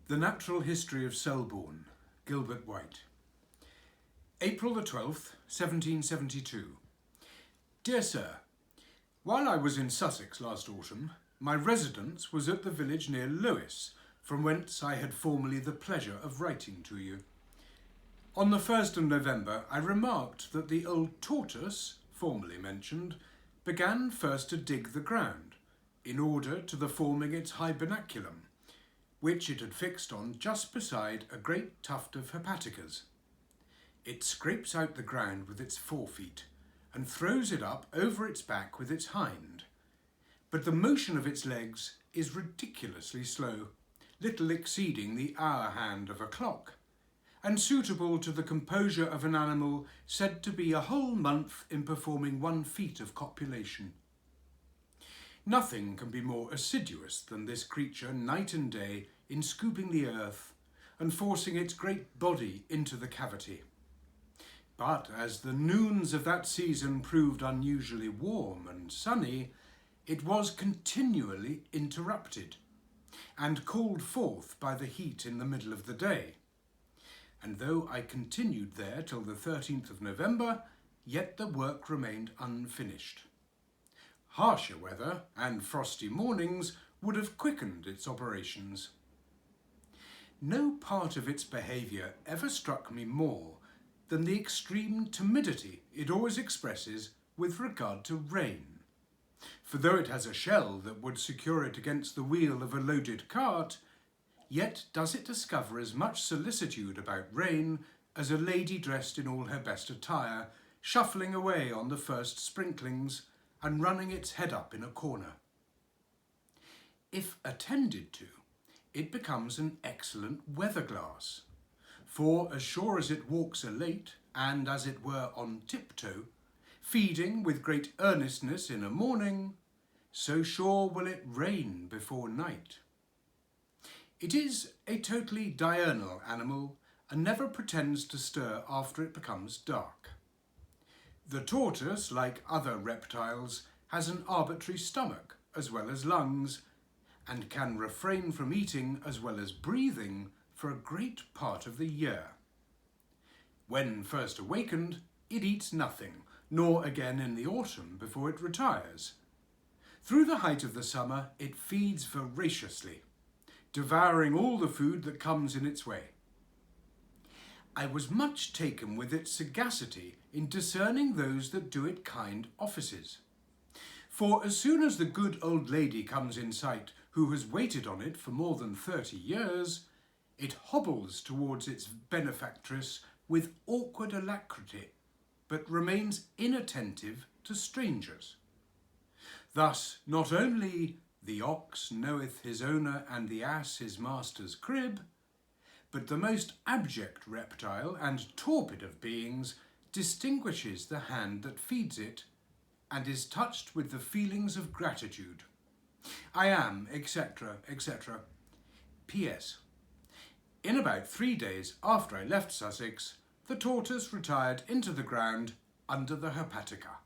The Natural History of Selborne, Gilbert White. April the 12th, 1772. Dear Sir, while I was in Sussex last autumn, my residence was at the village near Lewes, from whence I had formerly the pleasure of writing to you. On the 1st of November, I remarked that the old tortoise, formerly mentioned, began first to dig the ground, in order to the forming its hibernaculum, which it had fixed on just beside a great tuft of hepaticas. It scrapes out the ground with its forefeet, and throws it up over its back with its hind. But the motion of its legs is ridiculously slow, little exceeding the hour hand of a clock, and suitable to the composure of an animal said to be a whole month in performing 1 feat of copulation. Nothing can be more assiduous than this creature night and day in scooping the earth and forcing its great body into the cavity. But as the noons of that season proved unusually warm and sunny, it was continually interrupted and called forth by the heat in the middle of the day. And though I continued there till the 13th of November, yet the work remained unfinished. Harsher weather and frosty mornings would have quickened its operations. No part of its behaviour ever struck me more than the extreme timidity it always expresses with regard to rain. For though it has a shell that would secure it against the wheel of a loaded cart, yet does it discover as much solicitude about rain as a lady dressed in all her best attire, shuffling away on the first sprinklings and running its head up in a corner. If attended to, it becomes an excellent weather-glass, for as sure as it walks elate, and as it were on tiptoe, feeding with great earnestness in a morning, so sure will it rain before night. It is a totally diurnal animal, and never pretends to stir after it becomes dark. The tortoise, like other reptiles, has an arbitrary stomach as well as lungs, and can refrain from eating as well as breathing for a great part of the year. When first awakened, it eats nothing, nor again in the autumn before it retires. Through the height of the summer, it feeds voraciously, devouring all the food that comes in its way. I was much taken with its sagacity in discerning those that do it kind offices. For as soon as the good old lady comes in sight, who has waited on it for more than 30 years, it hobbles towards its benefactress with awkward alacrity, but remains inattentive to strangers. Thus, not only the ox knoweth his owner and the ass his master's crib, but the most abject reptile and torpid of beings distinguishes the hand that feeds it, and is touched with the feelings of gratitude. I am, etc., etc. P.S. In about 3 days after I left Sussex, the tortoise retired into the ground under the hepatica.